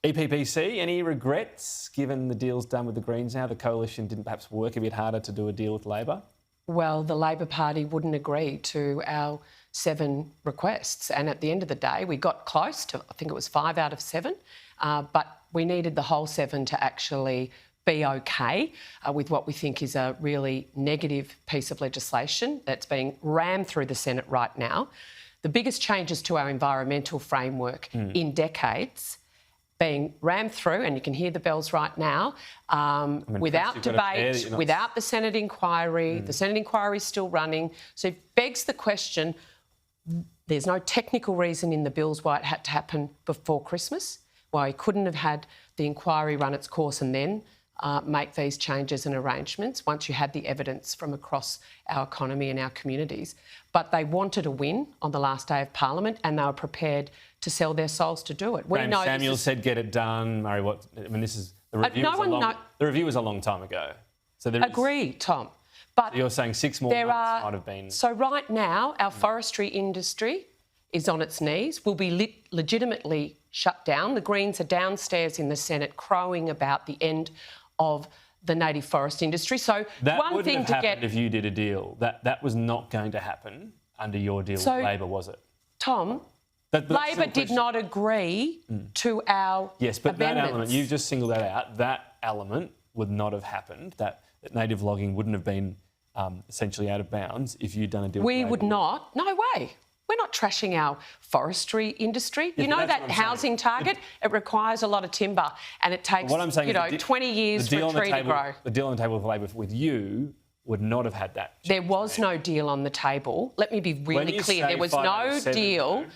EPBC, any regrets given the deal's done with the Greens now? The coalition didn't perhaps work a bit harder to do a deal with Labor? Well, the Labor Party wouldn't agree to our 7 requests. And at the end of the day, we got close to, I think it was 5 out of 7, but we needed the whole 7 to actually be okay with what we think is a really negative piece of legislation that's being rammed through the Senate right now. The biggest changes to our environmental framework in decades being rammed through, and you can hear the bells right now, without debate, without the Senate inquiry. The Senate inquiry is still running. So it begs the question, there's no technical reason in the bills why it had to happen before Christmas, why we couldn't have had the inquiry run its course and then make these changes and arrangements once you had the evidence from across our economy and our communities. But they wanted a win on the last day of Parliament and they were prepared to sell their souls to do it. Samuel said get it done. Murray, this is... The review was a long time ago. So Agree, Tom. But you're saying 6 more months might have been... So right now, our forestry industry is on its knees, will be legitimately shut down. The Greens are downstairs in the Senate crowing about the end of the native forest industry. So that one thing to get if you did a deal, that was not going to happen under your deal with Labor, was it? Tom, Labor did not agree to our yes, but amendments. That element, you've just singled that out. That element would not have happened. That native logging wouldn't have been essentially out of bounds if you'd done a deal with Labor. We would not. No way. We're not trashing our forestry industry. You know that housing target? It requires a lot of timber and it takes, 20 years for a tree to grow. The deal on the table with Labor with you would not have had that. There was no deal on the table. Let me be really clear. There was no deal.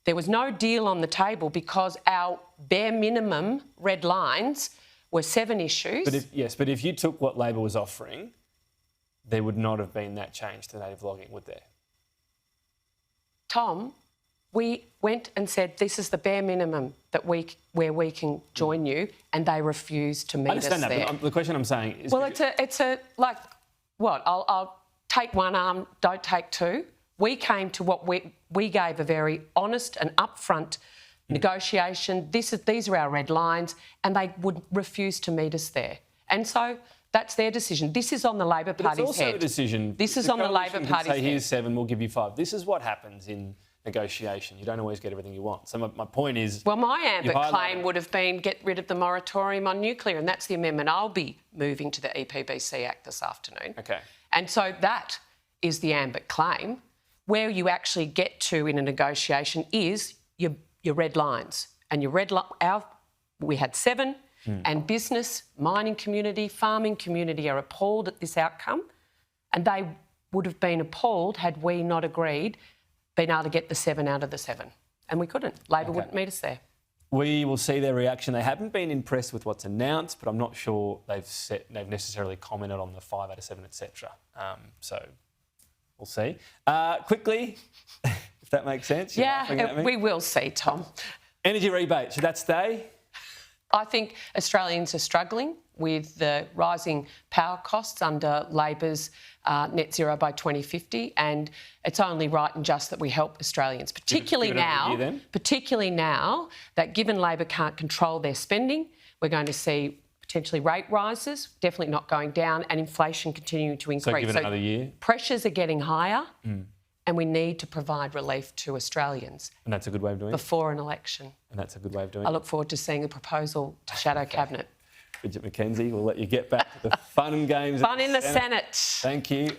There was no deal on the table because our bare minimum red lines were 7 issues. But if you took what Labor was offering, there would not have been that change to native logging, would there? Tom, we went and said this is the bare minimum where we can join you, and they refused to meet us there. I understand that, but the question I'm saying is... Well, it's like, what? I'll take one arm, don't take two. We came to what we gave a very honest and upfront negotiation. These are our red lines, and they would refuse to meet us there. And so that's their decision. This is on the Labor Party's head. It's also a decision. This is on the Labor Party's head. Here's 7, we'll give you 5. This is what happens in negotiation. You don't always get everything you want. So my point is... Well, my ambit claim would have been get rid of the moratorium on nuclear, and that's the amendment I'll be moving to the EPBC Act this afternoon. Okay. And so that is the ambit claim. Where you actually get to in a negotiation is your red lines. And your we had 7, and business, mining community, farming community are appalled at this outcome, and they would have been appalled had we not agreed, been able to get the 7 out of the 7. And we couldn't. Labor wouldn't meet us there. We will see their reaction. They haven't been impressed with what's announced, but I'm not sure they've necessarily commented on the 5 out of 7, etc. So we'll see. Quickly, if that makes sense. Yeah, we will see, Tom. Energy rebate, should that stay? I think Australians are struggling with the rising power costs under Labor's net zero by 2050, and it's only right and just that we help Australians, particularly now that given Labor can't control their spending, we're going to see potentially rate rises, definitely not going down, and inflation continuing to increase. So give it another year? Pressures are getting higher, and we need to provide relief to Australians. And that's a good way of doing it? Before an election. And that's a good way of doing it? I look forward to seeing a proposal to shadow cabinet. Bridget McKenzie, we'll let you get back to the fun and games. Fun in the Senate. Thank you.